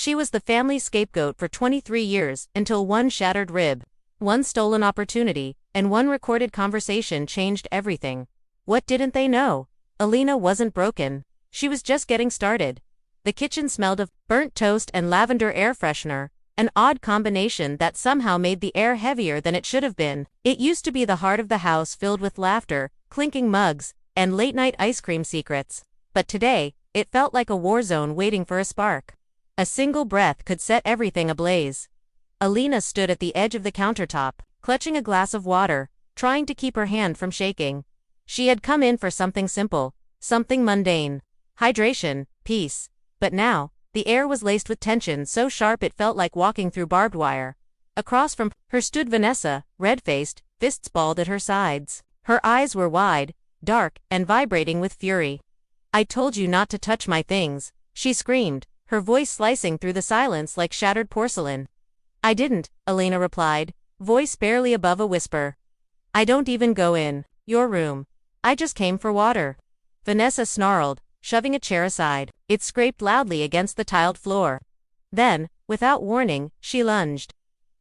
She was the family's scapegoat for 23 years, until one shattered rib, one stolen opportunity, and one recorded conversation changed everything. What didn't they know? Alina wasn't broken. She was just getting started. The kitchen smelled of burnt toast and lavender air freshener, an odd combination that somehow made the air heavier than it should have been. It used to be the heart of the house, filled with laughter, clinking mugs, and late-night ice cream secrets. But today, it felt like a war zone waiting for a spark. A single breath could set everything ablaze. Alina stood at the edge of the countertop, clutching a glass of water, trying to keep her hand from shaking. She had come in for something simple, something mundane. Hydration, peace. But now, the air was laced with tension so sharp it felt like walking through barbed wire. Across from her stood Vanessa, red-faced, fists balled at her sides. Her eyes were wide, dark, and vibrating with fury. "I told you not to touch my things," she screamed, her voice slicing through the silence like shattered porcelain. "I didn't," Alina replied, voice barely above a whisper. "I don't even go in your room. I just came for water." Vanessa snarled, shoving a chair aside. It scraped loudly against the tiled floor. Then, without warning, she lunged.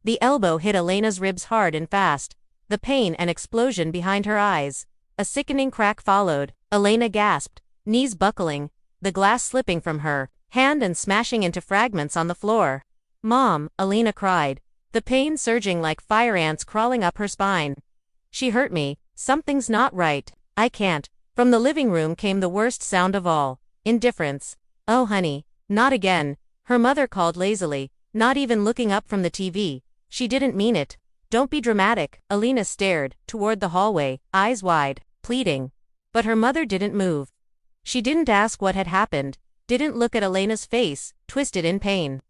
The elbow hit Alina's ribs hard and fast, the pain and explosion behind her eyes. A sickening crack followed. Alina gasped, knees buckling, the glass slipping from her hand and smashing into fragments on the floor. "Mom," Alina cried, the pain surging like fire ants crawling up her spine. "She hurt me. Something's not right. I can't." From the living room came the worst sound of all, indifference. "Oh honey, not again," her mother called lazily, not even looking up from the TV. "She didn't mean it." "Don't be dramatic." Alina stared toward the hallway, eyes wide, pleading. But her mother didn't move. She didn't ask what had happened, didn't look at Alina's face, twisted in pain.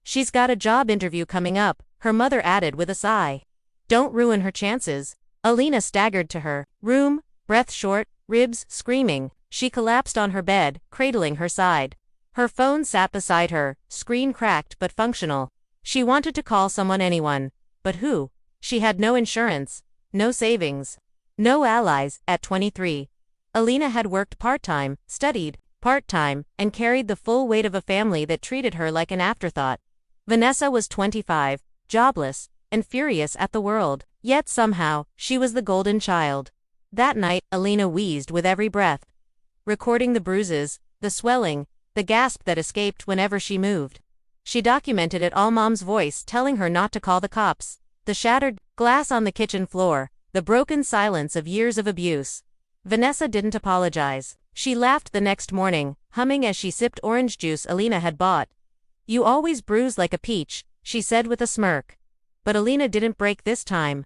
"She's got a job interview coming up," her mother added with a sigh. "Don't ruin her chances." Alina staggered to her room, breath short, ribs screaming. She collapsed on her bed, cradling her side. Her phone sat beside her, screen cracked but functional. She wanted to call someone, anyone. But who? She had no insurance, no savings, no allies. At 23, Alina had worked part-time, studied part-time, and carried the full weight of a family that treated her like an afterthought. Vanessa was 25, jobless, and furious at the world. Yet somehow, she was the golden child. That night, Alina wheezed with every breath, recording the bruises, the swelling, the gasp that escaped whenever she moved. She documented it all, Mom's voice telling her not to call the cops, the shattered glass on the kitchen floor, the broken silence of years of abuse. Vanessa didn't apologize. She laughed the next morning, humming as she sipped orange juice Alina had bought. "You always bruise like a peach," she said with a smirk. But Alina didn't break this time.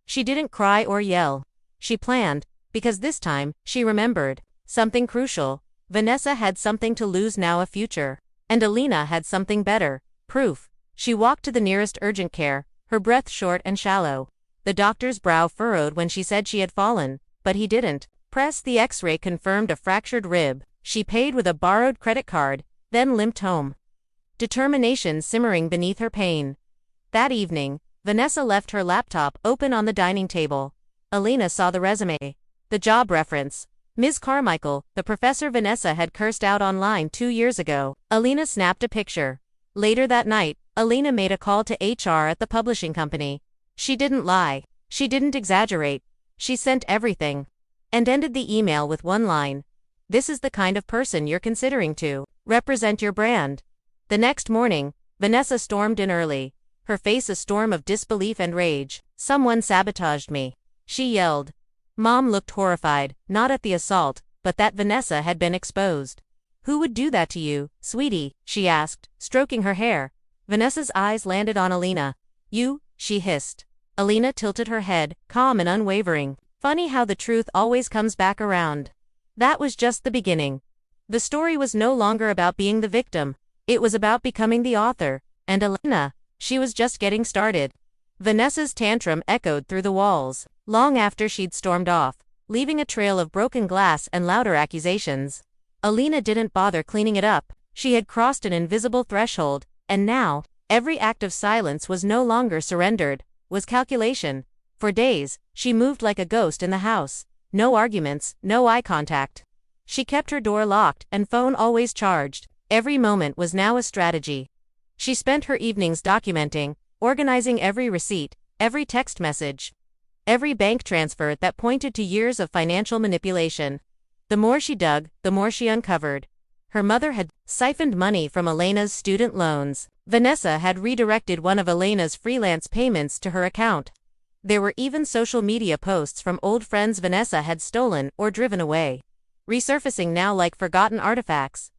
She didn't cry or yell. She planned, because this time, she remembered something crucial. Vanessa had something to lose now, a future. And Alina had something better, proof. She walked to the nearest urgent care, her breath short and shallow. The doctor's brow furrowed when she said she had fallen, but he didn't. The X-ray confirmed a fractured rib. She paid with a borrowed credit card, then limped home, determination simmering beneath her pain. That evening, Vanessa left her laptop open on the dining table. Alina saw the resume. The job reference. Ms. Carmichael, the professor Vanessa had cursed out online 2 years ago. Alina snapped a picture. Later that night, Alina made a call to HR at the publishing company. She didn't lie. She didn't exaggerate. She sent everything. And ended the email with one line. "This is the kind of person you're considering to represent your brand." The next morning, Vanessa stormed in early, her face a storm of disbelief and rage. "Someone sabotaged me," she yelled. Mom looked horrified, not at the assault, but that Vanessa had been exposed. "Who would do that to you, sweetie?" she asked, stroking her hair. Vanessa's eyes landed on Alina. "You," she hissed. Alina tilted her head, calm and unwavering. Funny how the truth always comes back around. That was just the beginning. The story was no longer about being the victim. It was about becoming the author. And Alina, she was just getting started. Vanessa's tantrum echoed through the walls, long after she'd stormed off, leaving a trail of broken glass and louder accusations. Alina didn't bother cleaning it up. She had crossed an invisible threshold, and now, every act of silence was no longer surrendered, was calculation. For days, she moved like a ghost in the house. No arguments, no eye contact. She kept her door locked and phone always charged. Every moment was now a strategy. She spent her evenings documenting, organizing every receipt, every text message, every bank transfer that pointed to years of financial manipulation. The more she dug, the more she uncovered. Her mother had siphoned money from Elena's student loans. Vanessa had redirected one of Elena's freelance payments to her account. There were even social media posts from old friends Vanessa had stolen or driven away, resurfacing now like forgotten artifacts.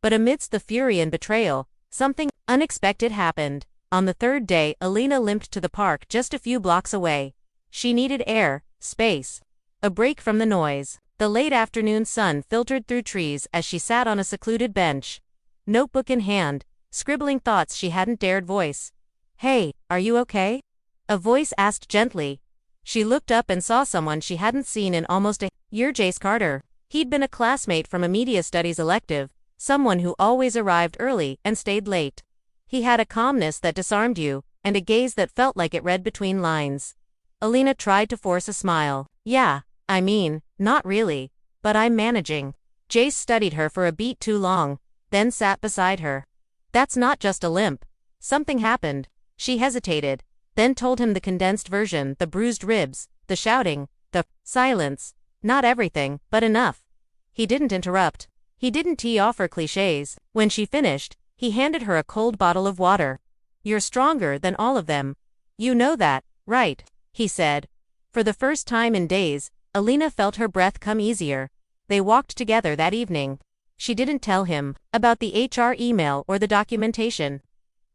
But amidst the fury and betrayal, something unexpected happened. On the third day, Elena limped to the park just a few blocks away. She needed air, space, a break from the noise. The late afternoon sun filtered through trees as she sat on a secluded bench, notebook in hand, scribbling thoughts she hadn't dared voice. "Hey, are you okay?" a voice asked gently. She looked up and saw someone she hadn't seen in almost a year. Jace Carter. He'd been a classmate from a media studies elective, someone who always arrived early and stayed late. He had a calmness that disarmed you, and a gaze that felt like it read between lines. Elena tried to force a smile. "Yeah, I mean, not really, but I'm managing." Jace studied her for a beat too long, then sat beside her. "That's not just a limp. Something happened." She hesitated, then told him the condensed version, the bruised ribs, the shouting, the silence. Not everything, but enough. He didn't interrupt. He didn't tee off her cliches. When she finished, he handed her a cold bottle of water. "You're stronger than all of them. You know that, right?" he said. For the first time in days, Elena felt her breath come easier. They walked together that evening. She didn't tell him about the HR email or the documentation.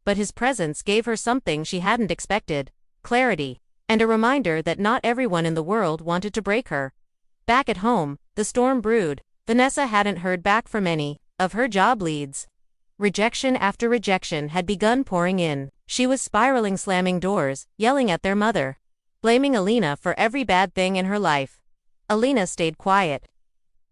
But his presence gave her something she hadn't expected: clarity, and a reminder that not everyone in the world wanted to break her. Back at home, the storm brewed. Vanessa hadn't heard back from any of her job leads. Rejection after rejection had begun pouring in. She was spiraling, slamming doors, yelling at their mother, blaming Elena for every bad thing in her life. Elena stayed quiet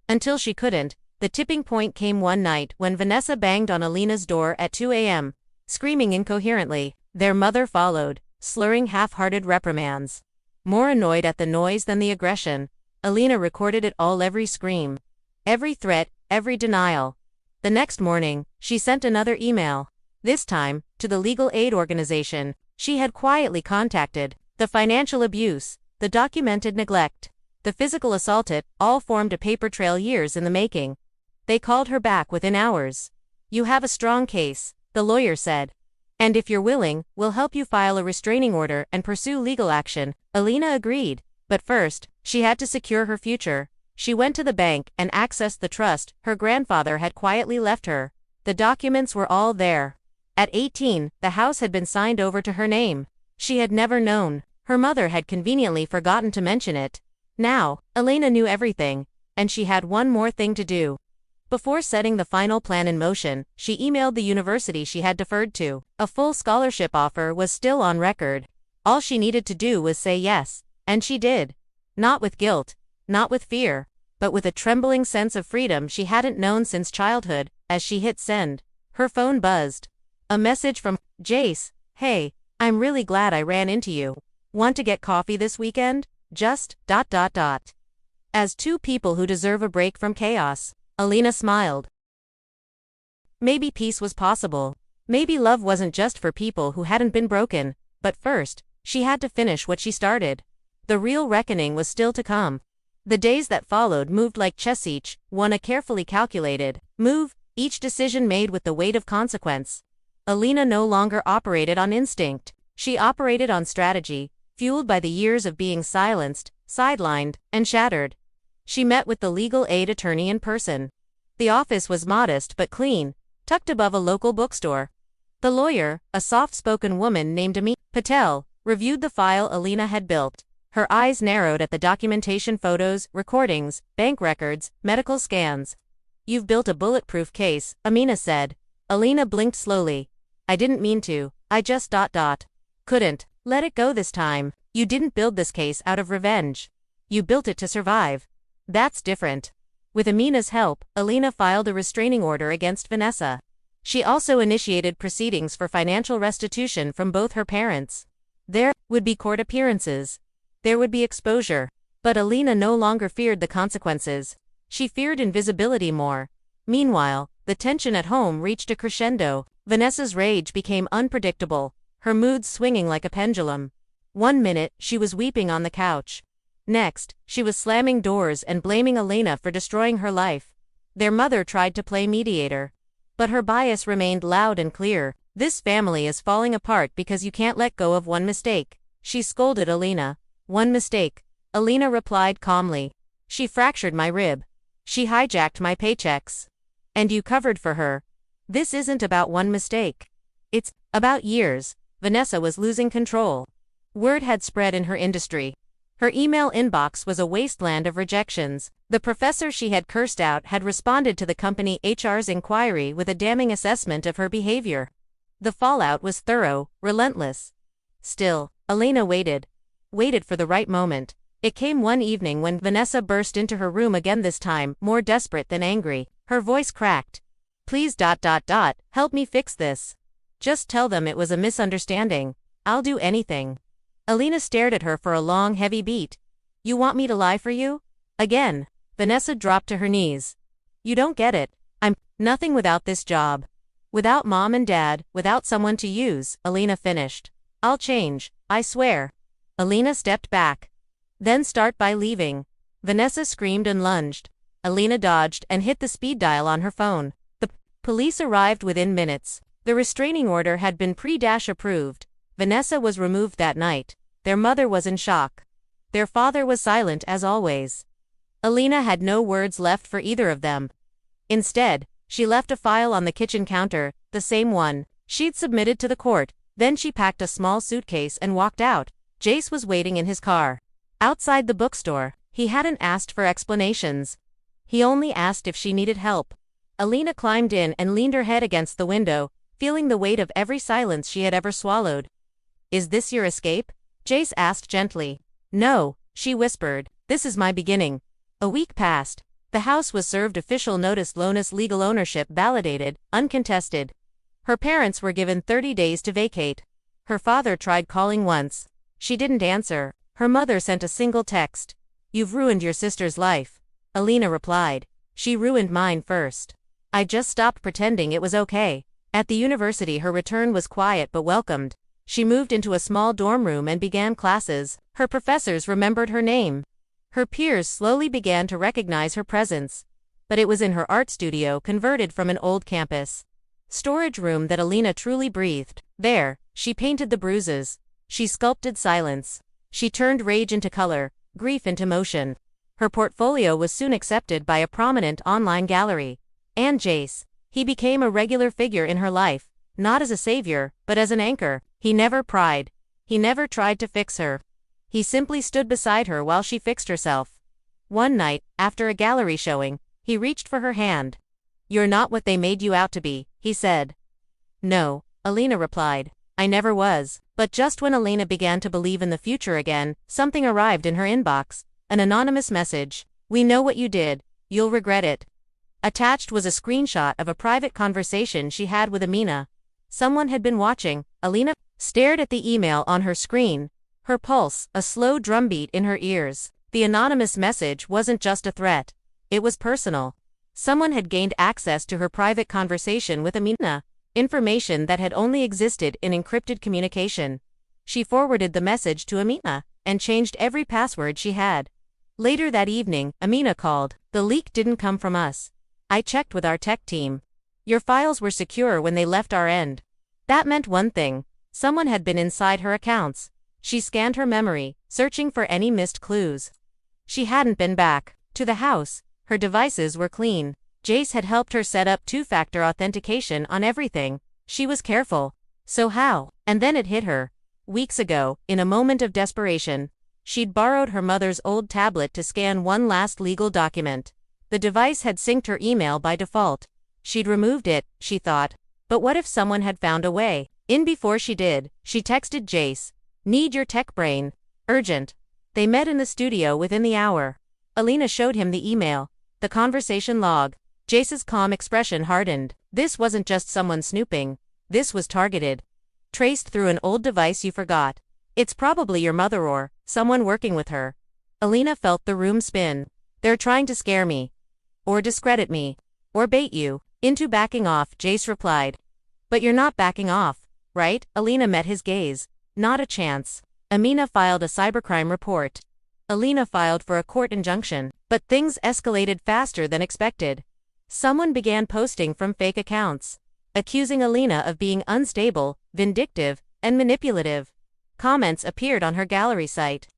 until she couldn't. The tipping point came one night when Vanessa banged on Elena's door at 2 a.m., screaming incoherently. Their mother followed, slurring half-hearted reprimands. More annoyed at the noise than the aggression, Elena recorded it all: every scream, every threat, every denial. The next morning, she sent another email, this time to the legal aid organization she had quietly contacted. The financial abuse, the documented neglect, the physical assault, it all formed a paper trail years in the making. They called her back within hours. "You have a strong case," the lawyer said. "And if you're willing, we'll help you file a restraining order and pursue legal action." Elena agreed. But first, she had to secure her future. She went to the bank and accessed the trust her grandfather had quietly left her. The documents were all there. At 18, the house had been signed over to her name. She had never known. Her mother had conveniently forgotten to mention it. Now, Elena knew everything, and she had one more thing to do. Before setting the final plan in motion, she emailed the university she had deferred to. A full scholarship offer was still on record. All she needed to do was say yes, and she did. Not with guilt, not with fear, but with a trembling sense of freedom she hadn't known since childhood. As she hit send, her phone buzzed. A message from Jace. "Hey, I'm really glad I ran into you. Want to get coffee this weekend? Just ... As two people who deserve a break from chaos, Elena smiled. Maybe peace was possible. Maybe love wasn't just for people who hadn't been broken. But first, she had to finish what she started. The real reckoning was still to come. The days that followed moved like chess, each one a carefully calculated move, each decision made with the weight of consequence. Elena no longer operated on instinct. She operated on strategy, fueled by the years of being silenced, sidelined, and shattered. She met with the legal aid attorney in person. The office was modest but clean, tucked above a local bookstore. The lawyer, a soft-spoken woman named Ami Patel, reviewed the file Elena had built. Her eyes narrowed at the documentation: photos, recordings, bank records, medical scans. "You've built a bulletproof case," Amina said. Elena blinked slowly. "I didn't mean to, I just ... couldn't let it go this time." "You didn't build this case out of revenge. You built it to survive. That's different." With Amina's help, Elena filed a restraining order against Vanessa. She also initiated proceedings for financial restitution from both her parents. There would be court appearances. There would be exposure. But Elena no longer feared the consequences. She feared invisibility more. Meanwhile, the tension at home reached a crescendo. Vanessa's rage became unpredictable, her moods swinging like a pendulum. One minute, she was weeping on the couch. Next, she was slamming doors and blaming Elena for destroying her life. Their mother tried to play mediator. But her bias remained loud and clear. "This family is falling apart because you can't let go of one mistake," she scolded Elena. "One mistake," Elena replied calmly. "She fractured my rib. She hijacked my paychecks. And you covered for her. This isn't about one mistake. It's about years." Vanessa was losing control. Word had spread in her industry. Her email inbox was a wasteland of rejections. The professor she had cursed out had responded to the company HR's inquiry with a damning assessment of her behavior. The fallout was thorough, relentless. Still, Elena waited for the right moment. It came one evening when Vanessa burst into her room again, this time more desperate than angry. Her voice cracked. "Please ... help me fix this. Just tell them it was a misunderstanding. I'll do anything." Elena stared at her for a long, heavy beat. "You want me to lie for you? Again?" Vanessa dropped to her knees. "You don't get it. I'm nothing without this job. Without mom and dad, without someone to use," Elena finished. "I'll change, I swear." Elena stepped back. "Then start by leaving." Vanessa screamed and lunged. Elena dodged and hit the speed dial on her phone. The police arrived within minutes. The restraining order had been pre-approved. Vanessa was removed that night. Their mother was in shock. Their father was silent as always. Elena had no words left for either of them. Instead, she left a file on the kitchen counter, the same one she'd submitted to the court. Then she packed a small suitcase and walked out. Jace was waiting in his car. Outside the bookstore, he hadn't asked for explanations. He only asked if she needed help. Elena climbed in and leaned her head against the window, feeling the weight of every silence she had ever swallowed. "Is this your escape?" Jace asked gently. "No," she whispered. "This is my beginning." A week passed. The house was served official notice, Lona's legal ownership validated, uncontested. Her parents were given 30 days to vacate. Her father tried calling once. She didn't answer. Her mother sent a single text. "You've ruined your sister's life." Elena replied. "She ruined mine first. I just stopped pretending it was okay." At the university, her return was quiet but welcomed. She moved into a small dorm room and began classes. Her professors remembered her name. Her peers slowly began to recognize her presence. But it was in her art studio, converted from an old campus storage room, that Elena truly breathed. There, she painted the bruises. She sculpted silence. She turned rage into color, grief into motion. Her portfolio was soon accepted by a prominent online gallery. And Jace, he became a regular figure in her life, not as a savior, but as an anchor. He never pried. He never tried to fix her. He simply stood beside her while she fixed herself. One night, after a gallery showing, he reached for her hand. "You're not what they made you out to be," he said. "No," Elena replied. "I never was." But just when Elena began to believe in the future again, something arrived in her inbox. An anonymous message. "We know what you did. You'll regret it." Attached was a screenshot of a private conversation she had with Amina. Someone had been watching. Elena stared at the email on her screen. Her pulse, a slow drumbeat in her ears. The anonymous message wasn't just a threat. It was personal. Someone had gained access to her private conversation with Amina, information that had only existed in encrypted communication. She forwarded the message to Amina and changed every password she had. Later that evening, Amina called. "The leak didn't come from us. I checked with our tech team. Your files were secure when they left our end." That meant one thing. Someone had been inside her accounts. She scanned her memory, searching for any missed clues. She hadn't been back to the house. Her devices were clean. Jace had helped her set up two-factor authentication on everything. She was careful. So how? And then it hit her. Weeks ago, in a moment of desperation, she'd borrowed her mother's old tablet to scan one last legal document. The device had synced her email by default. She'd removed it, she thought. But what if someone had found a way in before she did? She texted Jace. "Need your tech brain. Urgent." They met in the studio within the hour. Elena showed him the email, the conversation log. Jace's calm expression hardened. This wasn't just someone snooping. This was targeted. Traced through an old device you forgot. "It's probably your mother or someone working with her." Elena felt the room spin. "They're trying to scare me. Or discredit me. Or bait you." Into backing off, Jace replied. But you're not backing off, right? Alina met his gaze. Not a chance. Amina filed a cybercrime report. Alina filed for a court injunction, but things escalated faster than expected. Someone began posting from fake accounts, accusing Alina of being unstable, vindictive, and manipulative. Comments appeared on her gallery site.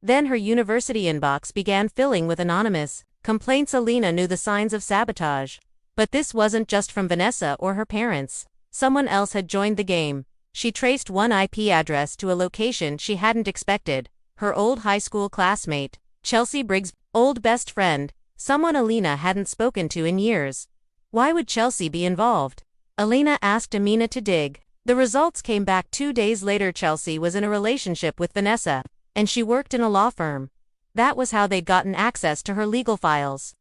Then her university inbox began filling with anonymous complaints. Alina knew the signs of sabotage. But this wasn't just from Vanessa or her parents. Someone else had joined the game. She traced one IP address to a location she hadn't expected. Her old high school classmate, Chelsea Briggs' old best friend, someone Alina hadn't spoken to in years. Why would Chelsea be involved? Alina asked Amina to dig. The results came back 2 days later. Chelsea was in a relationship with Vanessa, and she worked in a law firm. That was how they'd gotten access to her legal files.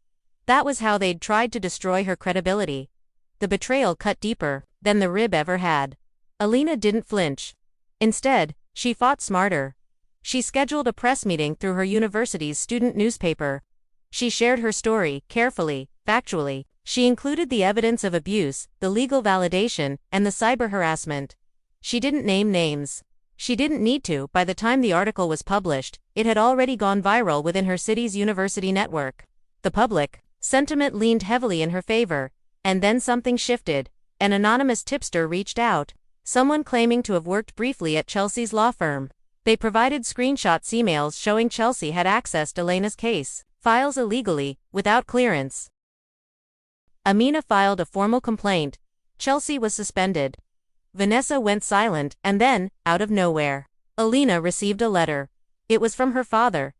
That was how they'd tried to destroy her credibility. The betrayal cut deeper than the rib ever had. Alina didn't flinch. Instead, she fought smarter. She scheduled a press meeting through her university's student newspaper. She shared her story, carefully, factually. She included the evidence of abuse, the legal validation, and the cyber harassment. She didn't name names. She didn't need to. By the time the article was published, it had already gone viral within her city's university network. The public sentiment leaned heavily in her favor, and then something shifted. An anonymous tipster reached out, someone claiming to have worked briefly at Chelsea's law firm. They provided screenshots, emails showing Chelsea had accessed Elena's case files illegally, without clearance. Amina filed a formal complaint. Chelsea was suspended. Vanessa went silent, and then, out of nowhere, Alina received a letter. It was from her father.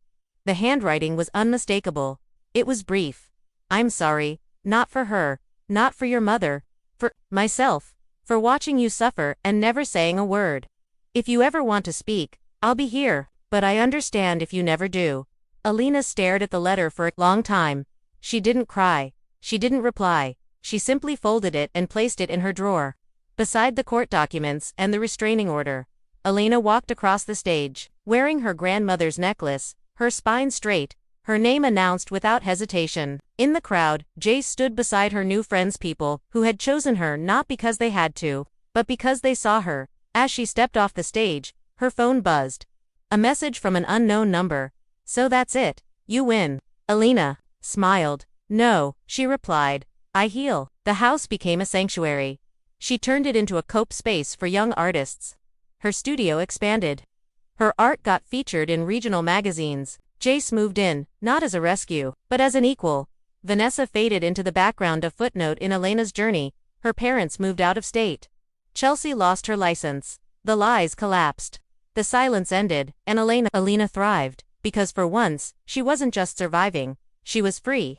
The handwriting was unmistakable. It was brief. I'm sorry, not for her, not for your mother, for myself, for watching you suffer and never saying a word. If you ever want to speak, I'll be here, but I understand if you never do. Alina stared at the letter for a long time. She didn't cry. She didn't reply. She simply folded it and placed it in her drawer. Beside the court documents and the restraining order, Alina walked across the stage, wearing her grandmother's necklace, her spine straight, her name announced without hesitation. In the crowd, Jace stood beside her new friends, people who had chosen her not because they had to, but because they saw her. As she stepped off the stage, her phone buzzed. A message from an unknown number. So that's it. You win. Alina smiled. No, she replied. I heal. The house became a sanctuary. She turned it into a cope space for young artists. Her studio expanded. Her art got featured in regional magazines. Jace moved in, not as a rescue, but as an equal. Vanessa faded into the background, a footnote in Elena's journey. Her parents moved out of state. Chelsea lost her license. The lies collapsed. The silence ended, and Alina thrived, because for once, she wasn't just surviving, she was free.